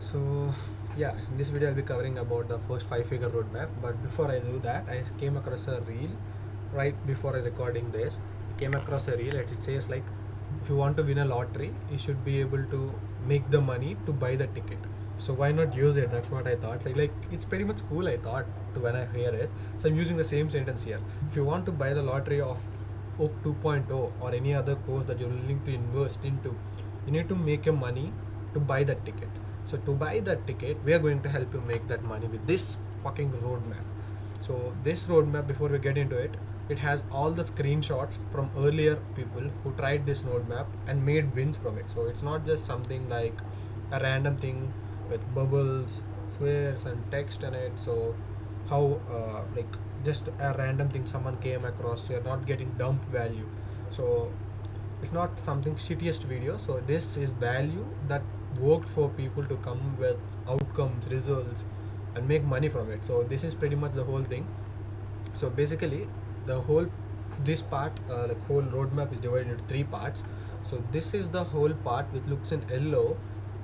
So yeah, in this video I'll be covering about the first 5-figure roadmap. But before I do that, I came across a reel right before I recording this. I came across a reel. It says like, if you want to win a lottery, you should be able to make the money to buy the ticket. So why not use it? That's what I thought. Like it's pretty much cool. I thought to when I hear it. So I'm using the same sentence here. If you want to buy the lottery of Oak 2.0 or any other course that you're willing to invest into, you need to make your money to buy that ticket. So to buy that ticket, we are going to help you make that money with this fucking roadmap. So this roadmap, before we get into it, it has all the screenshots from earlier people who tried this roadmap and made wins from it. So it's not just something like a random thing with bubbles, squares, and text in it. So how like just a random thing someone came across, you're not getting dumped value. So it's not something shittiest video. So this is value that worked for people to come with outcomes, results, and make money from it. So this is pretty much the whole thing. So basically the whole this part like whole roadmap is divided into three parts. So this is the whole part which looks in yellow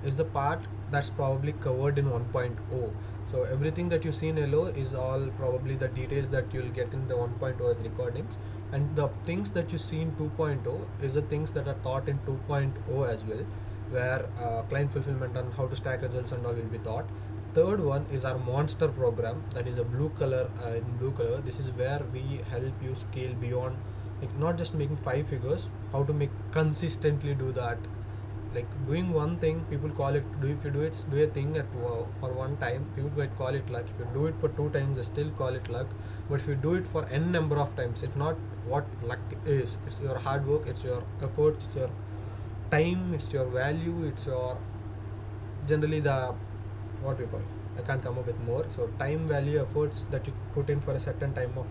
is the part that's probably covered in 1.0. So everything that you see in yellow is all probably the details that you'll get in the 1.0 as recordings, and the things that you see in 2.0 is the things that are taught in 2.0 as well, where client fulfillment and how to stack results and all will be taught. Third one is our monster program, that is a blue color. In blue color, this is where we help you scale beyond, like not just making 5 figures, how to make consistently do that. Like doing one thing, people call it do. If you do a thing for one time, people might call it luck. If you do it for two times, they still call it luck. But if you do it for n number of times, it's not what luck is. It's your hard work, it's your effort, it's your time, it's your value, it's your generally the what we call, I can't come up with more. So time, value, efforts that you put in for a certain time of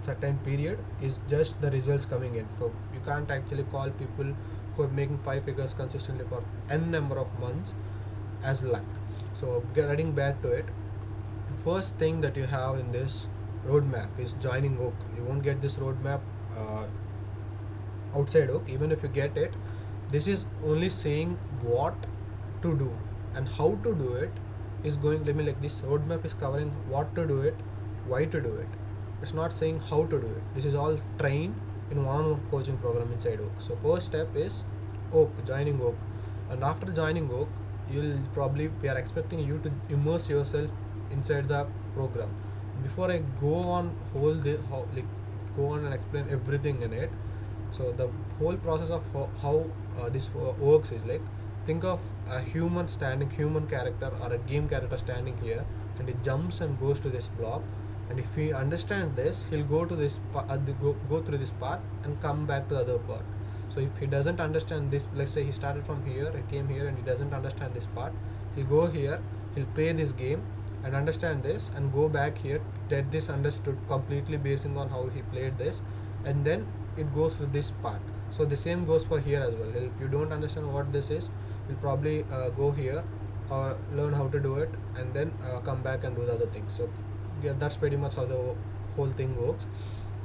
certain period is just the results coming in. So you can't actually call people who are making 5 figures consistently for n number of months as luck. So getting back to it, first thing that you have in this roadmap is joining Oak. You won't get this roadmap uh, outside Oak. Even if you get it, this is only saying what to do, and how to do it is going, let me, like, this roadmap is covering what to do it, why to do it. It's not saying how to do it. This is all trained in one coaching program inside Oak. So first step is Oak, joining Oak. And after joining Oak, you'll probably, we are expecting you to immerse yourself inside the program. Before I go on whole the how, like, go on and explain everything in it. So the whole process of how this works is like, think of a human character or a game character standing here, and he jumps and goes to this block. And if he understands this, he'll go to this go through this path and come back to the other part. So if he doesn't understand this, let's say he started from here, he came here and he doesn't understand this part, he'll go here, he'll play this game and understand this and go back here, get this understood completely based on how he played this, and then it goes to this part. So the same goes for here as well. If you don't understand what this is, you'll probably go here or learn how to do it, and then come back and do the other things. So yeah, that's pretty much how the whole thing works.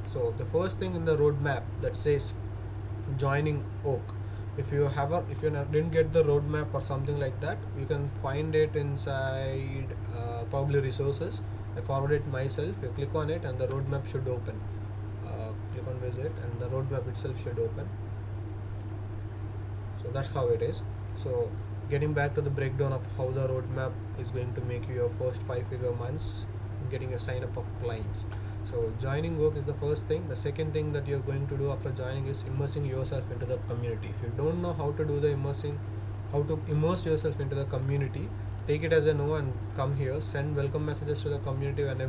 So the first thing in the roadmap that says joining Oak, if you have a, if you didn't get the roadmap or something like that, you can find it inside probably resources. I forward it myself. You click on it and the roadmap should open. Click on visit and the roadmap itself should open. So that's how it is. So getting back to the breakdown of how the roadmap is going to make you your first 5-figure months, getting a sign up of clients. So joining work is the first thing. The second thing that you're going to do after joining is immersing yourself into the community. If you don't know how to do the immersing, how to immerse yourself into the community, take it as a no and come here. Send welcome messages to the community when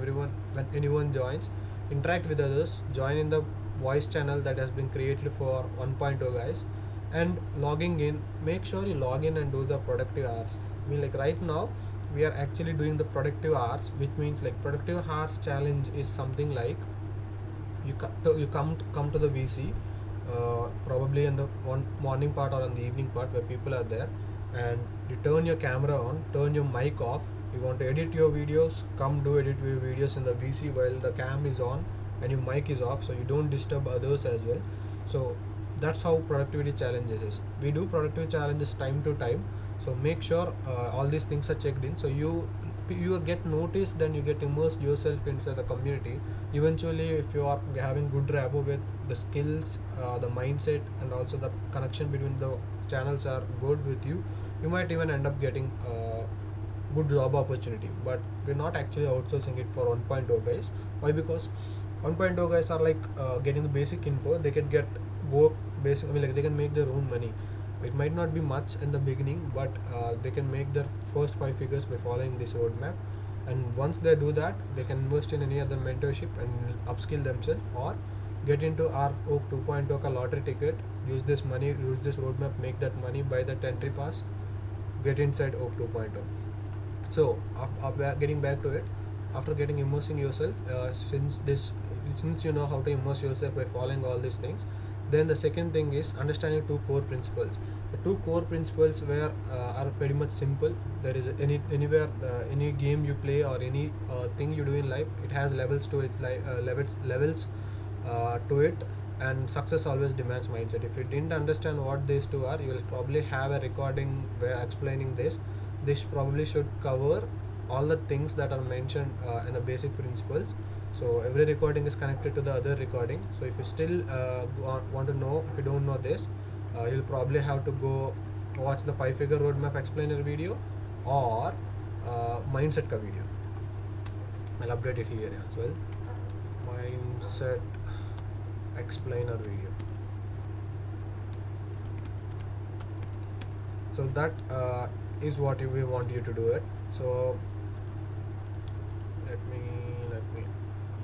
anyone joins. Interact with others. Join in the voice channel that has been created for 1.0 guys, and logging in, make sure you log in and do the productive hours. I mean, like right now we are actually doing the productive hours, which means like productive hours challenge is something like you come to the VC probably in the one morning part or in the evening part where people are there, and you turn your camera on, turn your mic off. You want to edit your videos, come do edit your videos in the VC while the cam is on and your mic is off, so you don't disturb others as well. So that's how productivity challenges is. We do productivity challenges time to time, So make sure all these things are checked in, so you get noticed and you get immersed yourself into the community. Eventually, if you are having good rapport with the skills, the mindset, and also the connection between the channels are good with you, you might even end up getting good job opportunity. But we're not actually outsourcing it for 1.0 guys. Why? Because 1.0 guys are like getting the basic info. They can get work basic, I mean, like they can make their own money. It might not be much in the beginning, but they can make their first 5 figures by following this roadmap. And once they do that, they can invest in any other mentorship and upskill themselves, or get into our Oak 2.0 ka lottery ticket. Use this money, use this roadmap, make that money, buy that entry pass, get inside Oak 2.0. So after getting back to it, after getting immersing yourself, since you know how to immerse yourself by following all these things, then the second thing is understanding two core principles. The two core principles where are pretty much simple. There is anywhere any game you play or any thing you do in life, it has levels to its levels to it. And success always demands mindset. If you didn't understand what these two are, you will probably have a recording where explaining this probably should cover all the things that are mentioned in the basic principles. So every recording is connected to the other recording. So if you still want to know, if you don't know this, you'll probably have to go watch the 5 figure roadmap explainer video, or mindset ka video. I'll update it here as well. Mindset explainer video. So that is what we want you to do it. So let me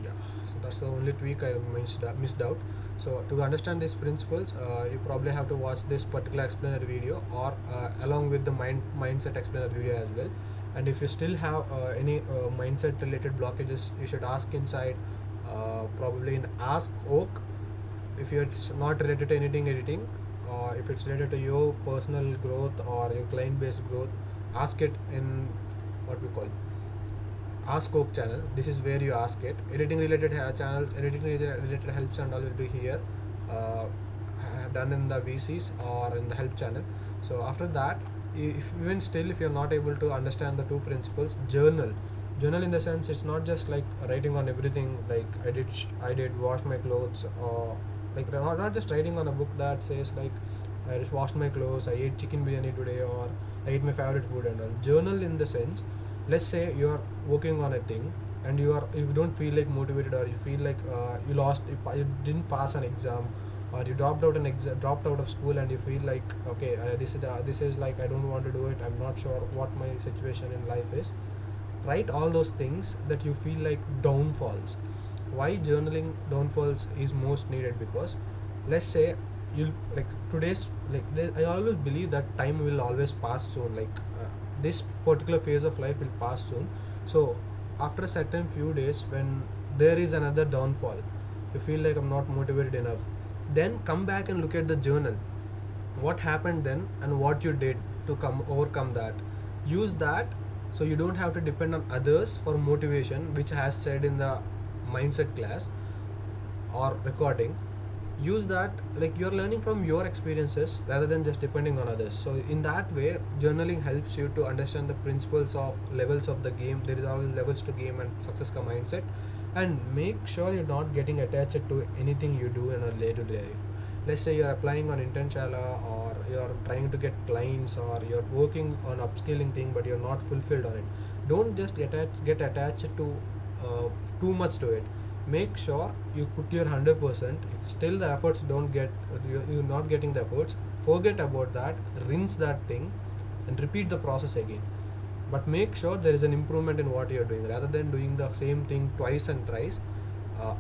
yeah, so that's the only tweak I missed out. So to understand these principles, you probably have to watch this particular explainer video, or along with the mindset explainer video as well. And if you still have any mindset related blockages, you should ask inside, probably in Ask Oak. If it's not related to anything editing, or if it's related to your personal growth or your client based growth, ask it in what we call Ask Oak channel. This is where you ask it. Editing related channels, editing related helps and all will be here, uh, done in the VCs or in the help channel. So after that, if even still if you're not able to understand the two principles, journal in the sense, it's not just like writing on everything, like I did wash my clothes, or like not just writing on a book that says like I just washed my clothes, I ate chicken biryani today, or I ate my favorite food and all. Journal in the sense, let's say you are working on a thing and you don't feel like motivated, or you feel like you didn't pass an exam, or you dropped out of school, and you feel like, okay, this is like I don't want to do it, I'm not sure what my situation in life is. Write all those things that you feel like downfalls. Why journaling downfalls is most needed? Because let's say you like today's I always believe that time will always pass soon, like this particular phase of life will pass soon. So after a certain few days, when there is another downfall, you feel like I'm not motivated enough, then come back and look at the journal, what happened then and what you did to come overcome that. Use that, so you don't have to depend on others for motivation, which has said in the mindset class or recording. Use that, like you're learning from your experiences rather than just depending on others. So in that way, journaling helps you to understand the principles of levels of the game. There is always levels to game and success ka mindset. And make sure you're not getting attached to anything you do in a day-to-day life. Let's say you're applying on Internshala, or you're trying to get clients, or you're working on upscaling thing but you're not fulfilled on it. Don't just get attached to too much to it. Make sure you put your 100%. If still the efforts don't get, you're not getting the efforts, forget about that, rinse that thing and repeat the process again. But make sure there is an improvement in what you're doing, rather than doing the same thing twice and thrice.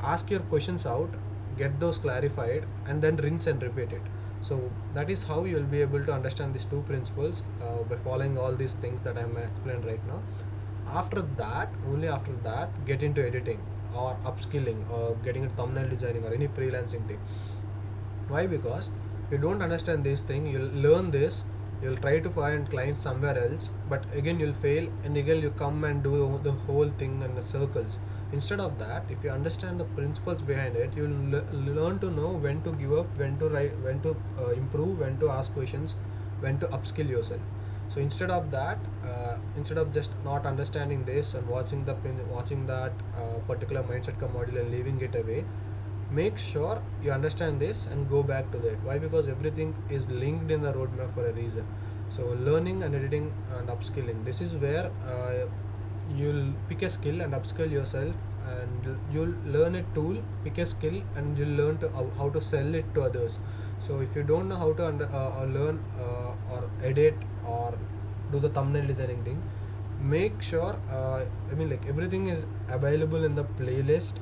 Ask your questions out, get those clarified, and then rinse and repeat it. So that is how you'll be able to understand these two principles by following all these things that I'm explained right now. After that, only after that, get into editing or upskilling or getting a thumbnail designing or any freelancing thing. Why? Because if you don't understand this thing, you'll learn this, you'll try to find clients somewhere else, but again you'll fail, and again you come and do the whole thing in the circles. Instead of that, if you understand the principles behind it, you'll learn to know when to give up, when to write, when to improve, when to ask questions, when to upskill yourself. So instead of that, instead of just not understanding this and watching that particular mindset come module and leaving it away, make sure you understand this and go back to that. Why? Because everything is linked in the roadmap for a reason. So learning and editing and upskilling, this is where you'll pick a skill and upskill yourself, and you'll learn a tool, pick a skill, and you'll learn to how to sell it to others. So if you don't know how to learn or edit or do the thumbnail designing thing, make sure like everything is available in the playlist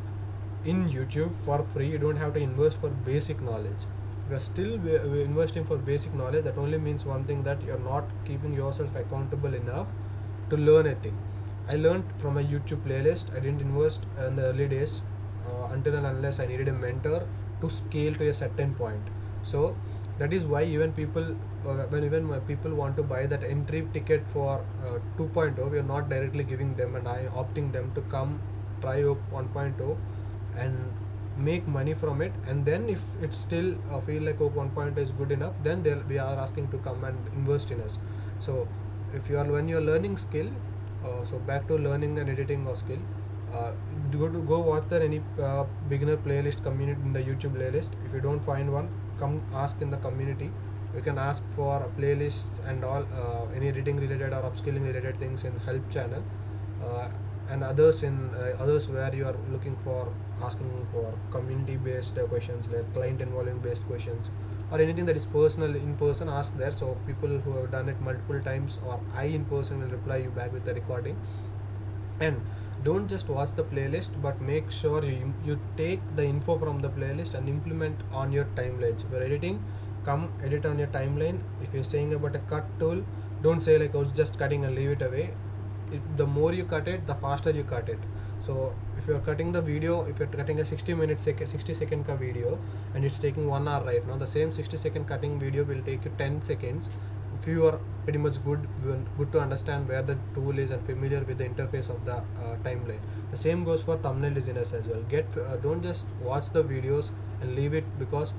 in YouTube for free. You don't have to invest for basic knowledge. If you're still investing for basic knowledge, that only means one thing, that you're not keeping yourself accountable enough to learn a thing. I learned from a YouTube playlist. I didn't invest in the early days until and unless I needed a mentor to scale to a certain point. So that is why even people, when even people want to buy that entry ticket for 2.0, we are not directly giving them, and I opting them to come try 1.0 and make money from it. And then if it's still feel like 1.0 is good enough, then we are asking to come and invest in us. So if you are, when you're learning skill, so back to learning and editing or skill, uh, go watch the any beginner playlist community in the YouTube playlist. If you don't find one, come ask in the community. You can ask for playlists and all, any editing related or upskilling related things in help channel, uh, and others where you are looking for asking for community based questions, like client involving based questions, or anything that is personal in person, ask there. So people who have done it multiple times, or I in person, will reply you back with the recording. And don't just watch the playlist, but make sure you take the info from the playlist and implement on your timeline. So if you're editing, come edit on your timeline. If you're saying about a cut tool, don't say like, oh, just cutting and leave it away. The more you cut it, the faster you cut it. So if you're cutting the video, if you're cutting a 60 second ka video, and it's taking 1 hour right now, the same 60-second cutting video will take you 10 seconds. If you are pretty much good to understand where the tool is and familiar with the interface of the timeline. The same goes for thumbnail designers as well. Don't just watch the videos and leave it, because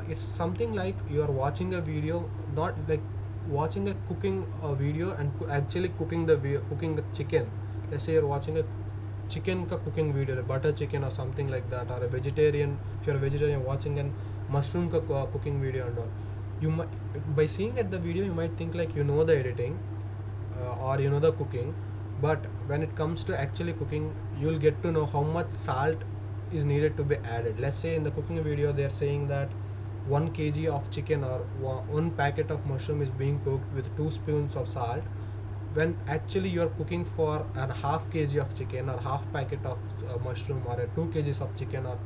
it's something like you are watching a video, not like watching a cooking video and actually cooking the chicken. Let's say you're watching a chicken ka cooking video, like butter chicken or something like that, or a vegetarian, if you're a vegetarian, watching an mushroom ka cooking video and all. You might, by seeing at the video, you might think like you know the editing or you know the cooking, but when it comes to actually cooking, you'll get to know how much salt is needed to be added. Let's say in the cooking video, they're saying that 1 kg of chicken or 1 packet of mushroom is being cooked with 2 spoons of salt, when actually you're cooking for a ½ kg of chicken or half packet of mushroom, or a 2 kgs of chicken or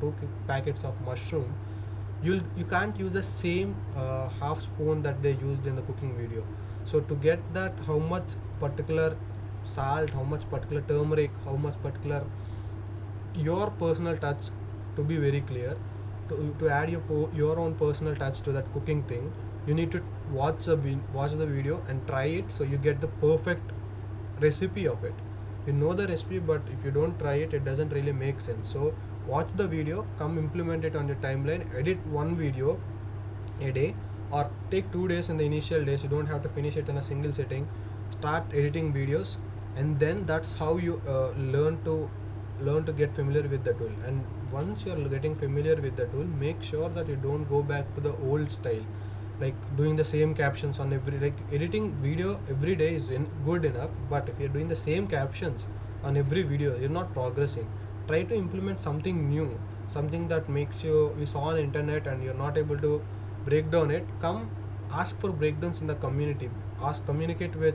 packets of mushroom, you can't use the same half spoon that they used in the cooking video. So to get that, how much particular salt, how much particular turmeric, how much particular your personal touch, to be very clear, to add your own personal touch to that cooking thing, you need to watch the video and try it, so you get the perfect recipe of it. You know the recipe, but if you don't try it, it doesn't really make sense. So watch the video, come implement it on your timeline, edit one video a day, or take 2 days in the initial days. You don't have to finish it in a single sitting. Start editing videos, and then that's how you learn to get familiar with the tool. And once you're getting familiar with the tool, make sure that you don't go back to the old style, like doing the same captions on every, like editing video every day is good enough, but if you're doing the same captions on every video, you're not progressing. Try to implement something new, something that makes you saw on internet and you're not able to break down it. Come ask for breakdowns in the community, communicate with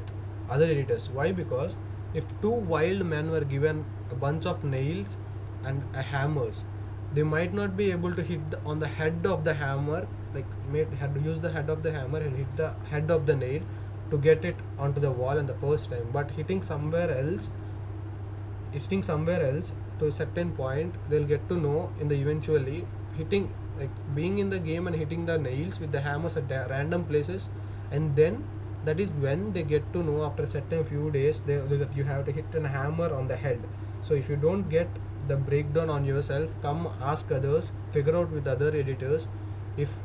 other editors. Why? Because if two wild men were given a bunch of nails and a hammers, they might not be able to hit on the head of the hammer, like had to use the head of the hammer and hit the head of the nail to get it onto the wall in the first time. But hitting somewhere else to a certain point, they'll get to know in the eventually hitting, like being in the game and hitting the nails with the hammers at random places. And then that is when they get to know, after a certain few days, that you have to hit a hammer on the head. So if you don't get the breakdown on yourself, come ask others, figure out with other editors. If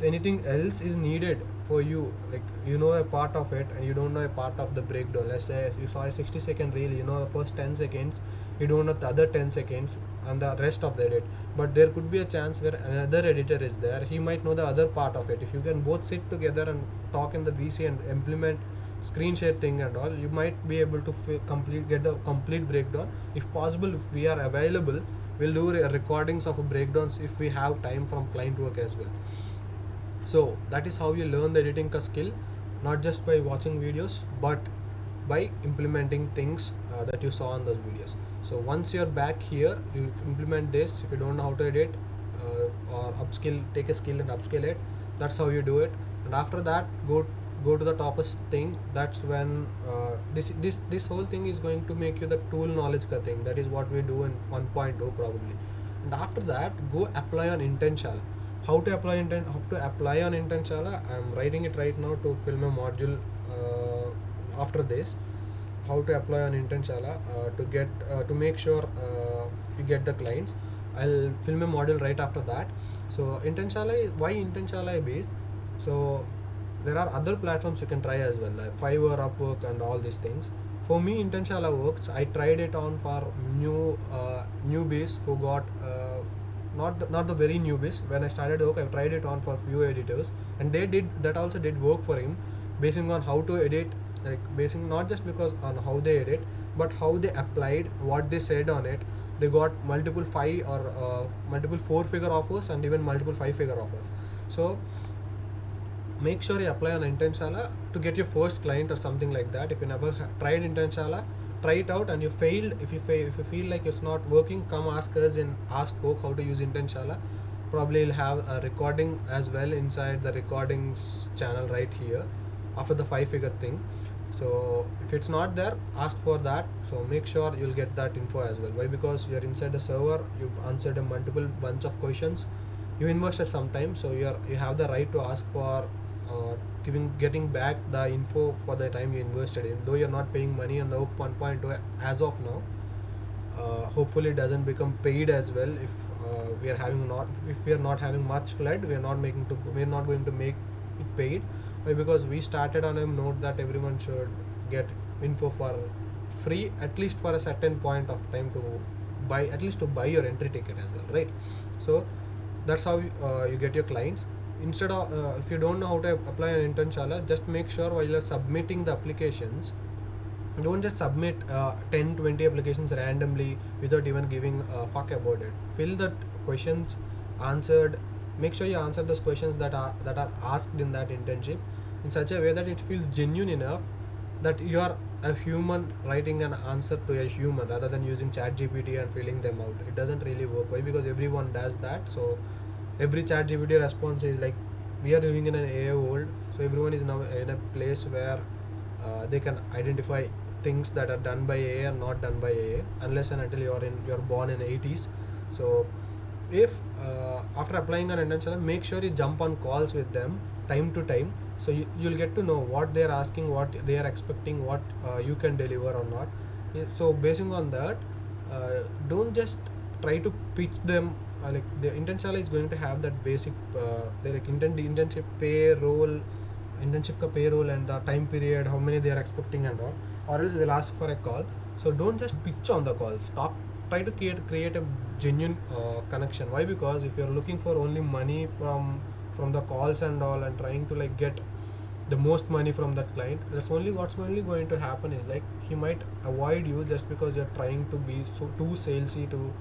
anything else is needed, for you, like you know a part of it and you don't know a part of the breakdown. Let's say you saw a 60-second reel, you know the first 10 seconds, you don't know the other 10 seconds and the rest of the edit. But there could be a chance where another editor is there, he might know the other part of it. If you can both sit together and talk in the VC and implement screen share thing and all, you might be able to get the complete breakdown. If possible, if we are available, we'll do recordings of breakdowns if we have time from client work as well. So that is how you learn the editing skill, not just by watching videos but by implementing things that you saw in those videos. So once you're back here, you implement this. If you don't know how to edit or upskill, take a skill and upskill it. That's how you do it. And after that, go to the toppest thing. That's when this whole thing is going to make you the tool knowledge ka thing. That is what we do in 1.0 probably. And after that, go apply on Intenshala. How to apply on Intenshala? I'm writing it right now to film a module after this. How to apply on Intenshala to make sure you get the clients. I'll film a module right after that. So why Intenshala based? So there are other platforms you can try as well, like Fiverr, Upwork, and all these things. For me, Intenshala works. I tried it on for newbies who got not the very newbies. When I started work, I tried it on for few editors, and that also did work for him, basing on how to edit, like basing not just because on how they edit, but how they applied what they said on it. They got multiple multiple 4-figure offers and even multiple 5-figure offers. So make sure you apply on Intenshala to get your first client or something like that. If you never tried Intenshala, try it out, and you failed. If you feel like it's not working, come ask us in Ask Coke how to use Intenshala. Probably you'll have a recording as well inside the recordings channel right here after the 5-figure thing. So if it's not there, ask for that. So make sure you'll get that info as well. Why? Because you're inside the server, you've answered a multiple bunch of questions, you invested some time, so you have the right to ask for getting back the info for the time you invested in. Though you're not paying money on the Hook 1.2 as of now, hopefully it doesn't become paid as well. If we are not having much flood, we're not going to make it paid. Why? Because we started on a note that everyone should get info for free, at least for a certain point of time, to buy your entry ticket as well, right? So that's how you get your clients. Instead of if you don't know how to apply an Intenshala, just make sure while you're submitting the applications, don't just submit 10-20 applications randomly without even giving a fuck about it. Fill the questions answered. Make sure you answer those questions that are asked in that internship in such a way that it feels genuine enough, that you are a human writing an answer to a human rather than using ChatGPT and filling them out. It doesn't really work. Why? Because everyone does that. So every ChatGPT response is like, we are living in an AI world, so everyone is now in a place where they can identify things that are done by AI and not done by AI, unless and until you're born in 80s. So if after applying an Intenshala, make sure you jump on calls with them time to time, so you'll get to know what they're asking, what they are expecting, what you can deliver or not. So basing on that, don't just try to pitch them. Like the Intenshala is going to have that basic like internship payroll, internship ka payroll and the time period, how many they are expecting and all, or else they'll ask for a call. So don't just pitch on the calls. Try to create a genuine connection. Why? Because if you're looking for only money from the calls and all, and trying to like get the most money from that client, what's only going to happen is like he might avoid you just because you're trying to be so too salesy to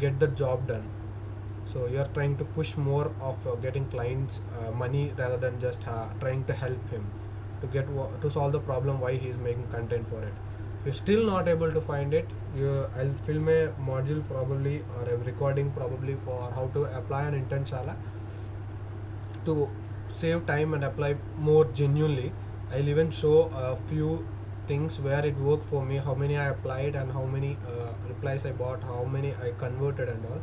get the job done. So you're trying to push more of getting clients money rather than just trying to help him to solve the problem why he's making content for it. If you're still not able to find it, I'll film a module probably, or a recording probably, for how to apply an Intenshala to save time and apply more genuinely. I'll even show a few things where it worked for me, how many I applied and how many replies I bought, how many I converted and all.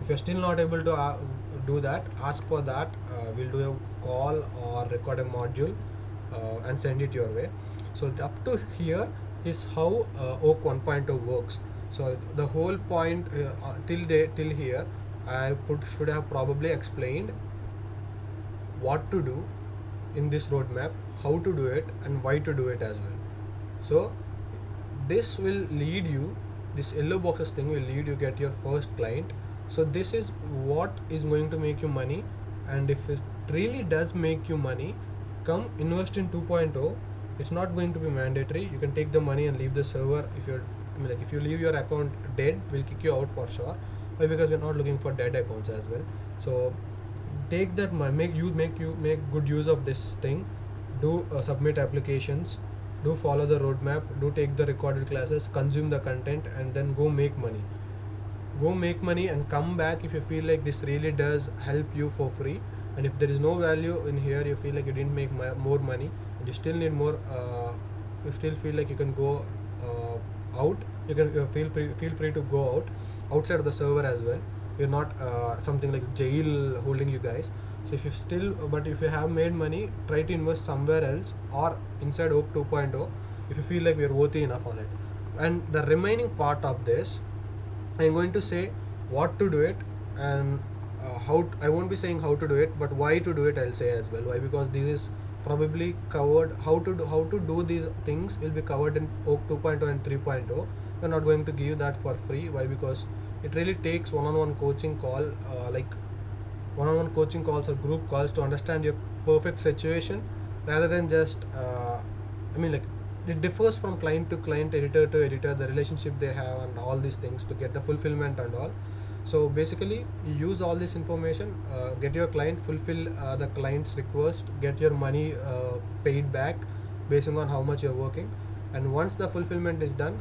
If you're still not able to do that, ask for that. We'll do a call or record a module and send it your way. So up to here is how Oak 1.0 works. So the whole point till here, I should have probably explained what to do, in this roadmap how to do it and why to do it as well. So this will lead you, this yellow boxes thing will lead you get your first client. So this is what is going to make you money, and if it really does make you money, come invest in 2.0. It's not going to be mandatory. You can take the money and leave the server. If you're, I mean, like, if you leave your account dead, we'll kick you out for sure. Why? Because we're not looking for dead accounts as well. So take that money, make good use of this thing. Do submit applications, do follow the roadmap, do take the recorded classes, consume the content, and then go make money. Go make money and come back if you feel like this really does help you for free. And if there is no value in here, you feel like you didn't make more money and you still need more, you still feel like you can go out, you can feel free to go outside of the server as well. You're not something like jail holding you guys. So if you still, but if you have made money, try to invest somewhere else or inside Oak 2.0 if you feel like we're worthy enough on it. And the remaining part of this, I'm going to say what to do it, and I won't be saying how to do it, but why to do it I'll say as well. Why? Because this is probably covered. How to do these things will be covered in Oak 2.0 and 3.0. We're not going to give you that for free. Why? Because it really takes one-on-one coaching call, like one-on-one coaching calls or group calls to understand your perfect situation, rather than just I mean, like, it differs from client to client, editor to editor, the relationship they have and all these things to get the fulfillment and all. So basically you use all this information, get your client, fulfill the client's request, get your money paid back based on how much you're working. And once the fulfillment is done,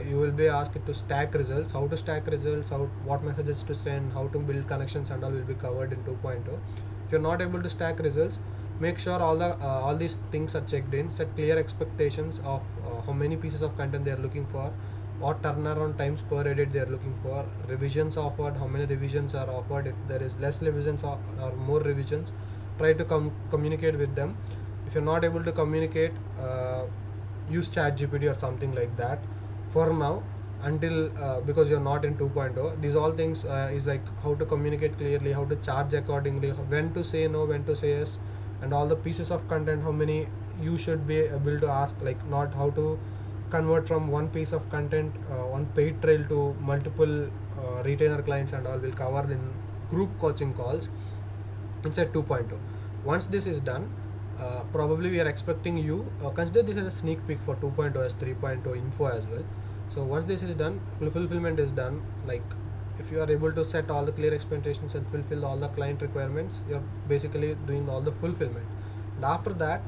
you will be asked to stack results, how to stack results, what messages to send, how to build connections, and all will be covered in 2.0. If you're not able to stack results, make sure all these things are checked in. Set clear expectations of how many pieces of content they are looking for, what turnaround times per edit they are looking for, revisions offered, how many revisions are offered. If there is less revisions or more revisions, try to communicate with them. If you're not able to communicate, use ChatGPT or something like that for now, until because you're not in 2.0. These all things is like how to communicate clearly, how to charge accordingly, when to say no, when to say yes, and all the pieces of content, how many you should be able to ask, like, not how to convert from one piece of content, one paid trail to multiple retainer clients, and all will cover in group coaching calls inside 2.0. Once this is done, probably we are expecting you, consider this as a sneak peek for 2.0 as 3.0 info as well. So once this is done, fulfillment is done, like, if you are able to set all the clear expectations and fulfill all the client requirements, you're basically doing all the fulfillment. And after that,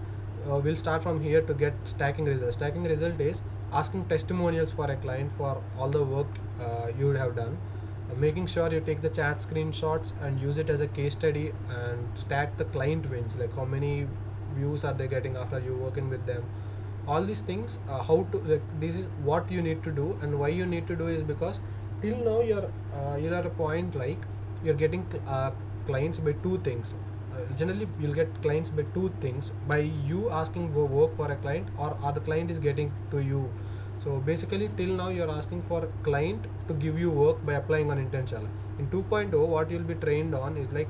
we'll start from here to get stacking results. Stacking result is asking testimonials for a client for all the work you would have done, making sure you take the chat screenshots and use it as a case study and stack the client wins, like how many views are they getting after you working with them. All these things, how to, like, this is what you need to do. And why you need to do is because till now you're at a point like you're getting clients by two things. Generally you'll get clients by two things: by you asking for work for a client, or the client is getting to you. So basically till now you're asking for client to give you work by applying on intentional. In 2.0, what you'll be trained on is like,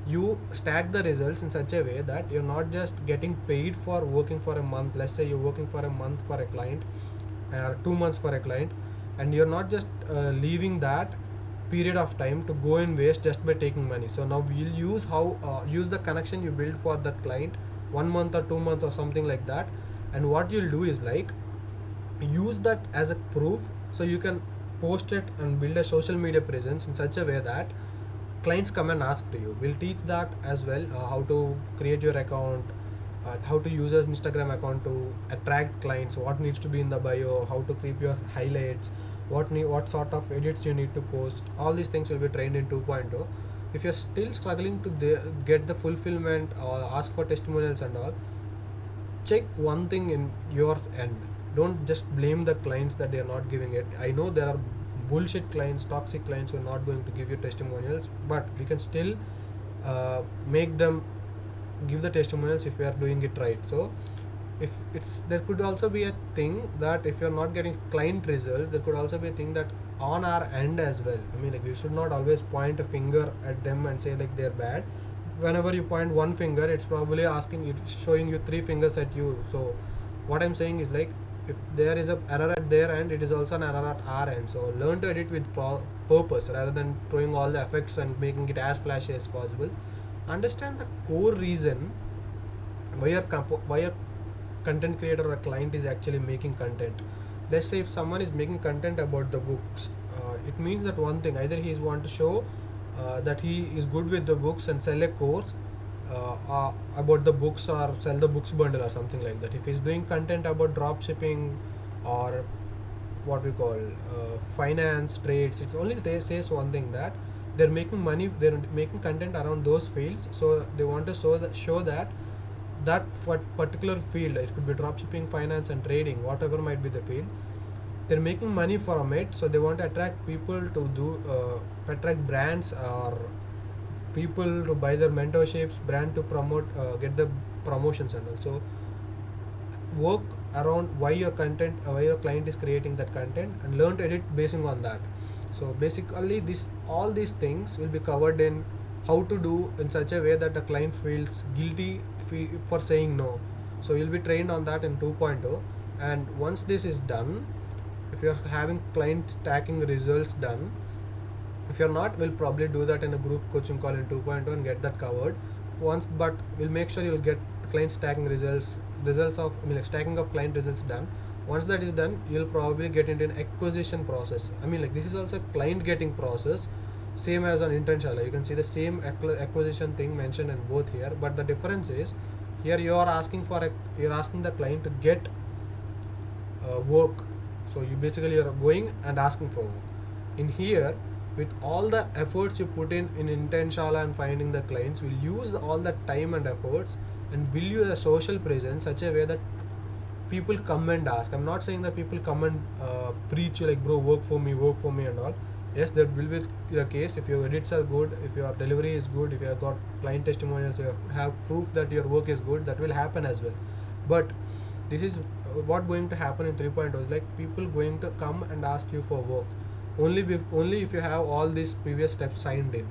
you stack the results in such a way that you're not just getting paid for working for a month. Let's say you're working for a month for a client, or 2 months for a client, and you're not just leaving that period of time to go in waste just by taking money. So now we'll use the connection you build for that client 1 month or 2 months or something like that. And what you'll do is like, use that as a proof, so you can post it and build a social media presence in such a way that clients come and ask to you. We'll teach that as well, how to create your account, how to use an Instagram account to attract clients, what needs to be in the bio, how to keep your highlights, what sort of edits you need to post. All these things will be trained in 2.0. If you're still struggling to get the fulfillment or ask for testimonials and all, check one thing in your end. Don't just blame the clients that they are not giving it. I know there are bullshit clients, toxic clients who are not going to give you testimonials, but we can still make them give the testimonials if we are doing it right. So if it's, there could also be a thing that if you're not getting client results, there could also be a thing that on our end as well. I mean, like, we should not always point a finger at them and say like they're bad. whenever you point one finger, it's probably asking it, showing you three fingers at you. So what I'm saying is like, if there is a error at their end, it is also an error at our end. So learn to edit with purpose rather than throwing all the effects and making it as flashy as possible. Understand the core reason why a content creator or a client is actually making content. Let's say if someone is making content about the books, it means that one thing, either he is want to show that he is good with the books and sell a course about the books, or sell the books bundle or something like that. If he's doing content about drop shipping or what we call finance trades, it's only they says one thing, that they're making content around those fields. So they want to show that particular field, it could be dropshipping, finance and trading, whatever might be the field, they're making money from it. So they want to attract people to attract brands or people to buy their mentorships, brand to promote, get the promotions and also work around why your client is creating that content, and learn to edit basing on that. So basically this all these things will be covered in how to do in such a way that the client feels guilty for saying no. So you'll be trained on that in 2.0. And once this is done, if you're having client stacking results done, if you're not, we'll probably do that in a group coaching call in 2.0 and get that covered once. But we'll make sure you'll get client stacking results of, I mean, like stacking of client results done. Once that is done, you'll probably get into an acquisition process. I mean, like this is also a client getting process, same as on Intenshala. You can see the same acquisition thing mentioned in both here, but the difference is here you're asking the client to get work. So you basically are going and asking for work. In here, with all the efforts you put in Intenshala and finding the clients, will use all the time and efforts and build you a social presence such a way that people come and ask. I'm not saying that people come and preach you like, bro, work for me and all. Yes, that will be the case if your edits are good, if your delivery is good, if you have got client testimonials, you have proof that your work is good, that will happen as well. But this is what going to happen in 3.0 is like people going to come and ask you for work only if you have all these previous steps signed in.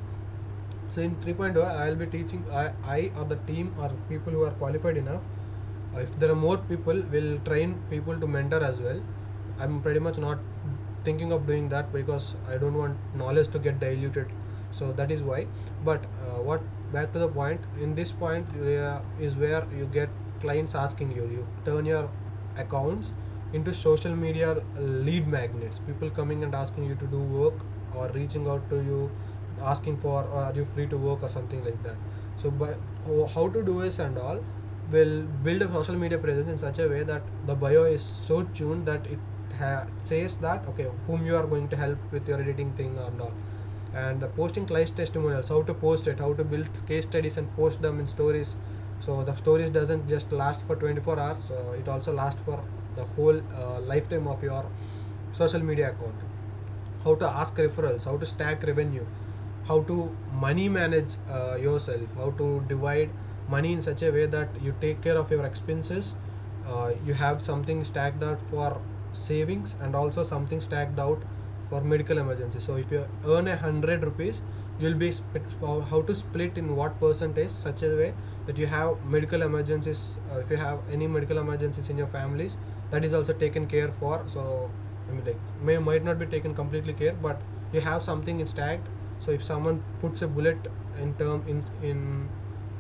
So in 3.0, I'll be teaching, I or the team or people who are qualified enough, if there are more people, will train people to mentor as well. I'm pretty much not thinking of doing that because I don't want knowledge to get diluted. So that is why. But what back to the point, in this point is where you get clients asking you turn your accounts into social media lead magnets, people coming and asking you to do work or reaching out to you asking for, are you free to work or something like that. So by how to do this and all, will build a social media presence in such a way that the bio is so tuned that it says that okay, whom you are going to help with your editing thing and all. And the posting client testimonials, how to post it, how to build case studies and post them in stories. So the stories doesn't just last for 24 hours, it also lasts for the whole lifetime of your social media account. How to ask referrals, how to stack revenue, how to money manage yourself, how to divide money in such a way that you take care of your expenses, you have something stacked out for savings and also something stacked out for medical emergency. So if you earn 100 rupees, you'll be how to split in what percentage such a way that you have medical emergencies, if you have any medical emergencies in your families, that is also taken care for. So I mean, like might not be taken completely care, but you have something in stacked. So if someone puts a bullet in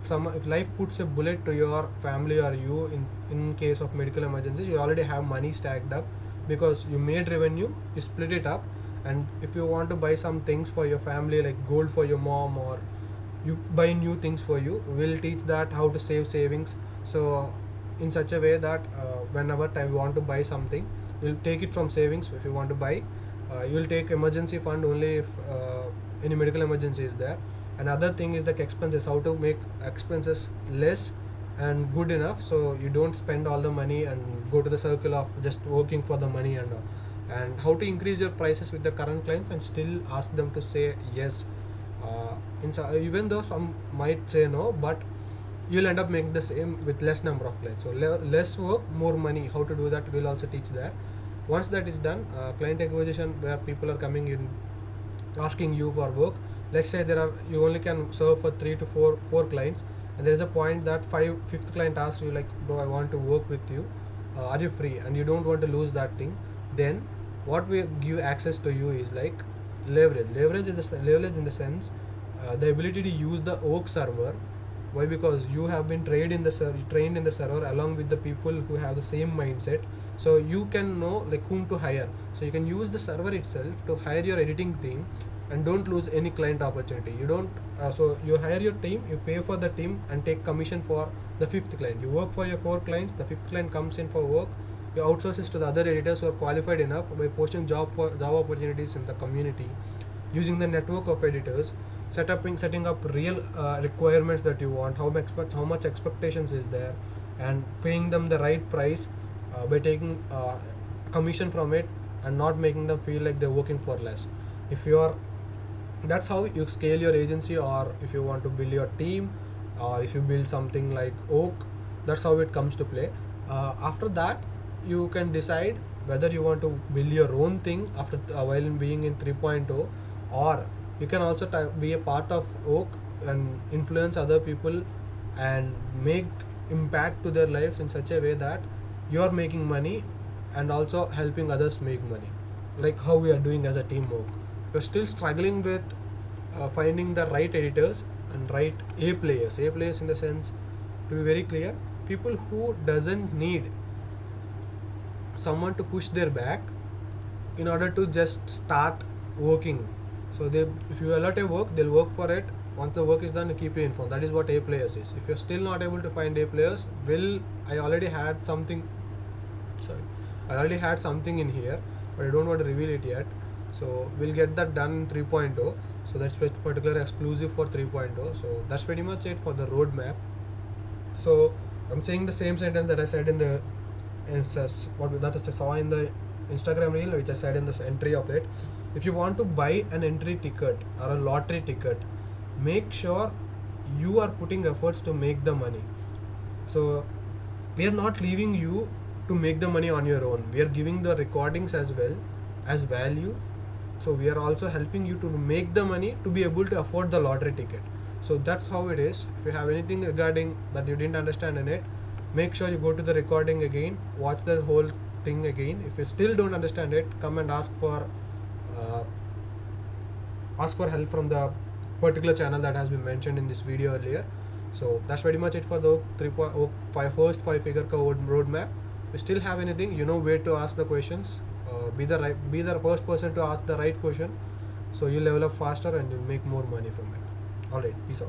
some, if life puts a bullet to your family or you in case of medical emergencies, you already have money stacked up because you made revenue, you split it up. And if you want to buy some things for your family like gold for your mom, or you buy new things for you, we'll teach that how to save savings. So in such a way that whenever time you want to buy something, you'll take it from savings. If you want to buy, you'll take emergency fund only if any medical emergency is there. Another thing is like expenses, how to make expenses less and good enough so you don't spend all the money and go to the circle of just working for the money and all. And how to increase your prices with the current clients and still ask them to say yes, even though some might say no, but you'll end up making the same with less number of clients. So less work, more money. How to do that, we'll also teach there. Once that is done, client acquisition, where people are coming in asking you for work, let's say there are, you only can serve for 3 to 4 clients, and there is a point that fifth client asks you like, bro, I want to work with you, are you free, and you don't want to lose that thing. Then what we give access to you is like leverage in the sense, the ability to use the oak server. Why? Because you have been trained in the server along with the people who have the same mindset, so you can know like whom to hire. So you can use the server itself to hire your editing team and don't lose any client opportunity. You don't so you hire your team, you pay for the team and take commission for the fifth client. You work for your 4 clients, the fifth client comes in for work, you outsource this to the other editors who are qualified enough by posting job opportunities in the community, using the network of editors, setting up real requirements that you want, how much expectations is there, and paying them the right price by taking commission from it, and not making them feel like they're working for less. If you are That's how you scale your agency, or if you want to build your team, or if you build something like oak, that's how it comes to play. After that, you can decide whether you want to build your own thing after while in being in 3.0, or you can also be a part of oak and influence other people and make impact to their lives in such a way that you are making money and also helping others make money, like how we are doing as a team oak. We're still struggling with finding the right editors and right A players in the sense, to be very clear, people who doesn't need someone to push their back in order to just start working. So they, if you allot a work, they'll work for it. Once the work is done, they keep you informed. That is what A players is. If you're still not able to find A players, I already had something. Sorry, I already had something in here, but I don't want to reveal it yet. So we'll get that done in 3.0. So that's particular exclusive for 3.0. So that's pretty much it for the roadmap. So I'm saying the same sentence that I said in the what that I saw in the Instagram reel, which I said in the entry of it. If you want to buy an entry ticket or a lottery ticket, make sure you are putting efforts to make the money. So we are not leaving you to make the money on your own. We are giving the recordings as well as value. So we are also helping you to make the money to be able to afford the lottery ticket. So that's how it is. If you have anything regarding that you didn't understand in it, make sure you go to the recording again, watch the whole thing again. If you still don't understand it, come and uh, ask for help from the particular channel that has been mentioned in this video earlier. So that's pretty much it for the first 5 figure roadmap. If you still have anything, you know where to ask the questions. Be the first person to ask the right question, so you level up faster and you make more money from it. All right, peace out.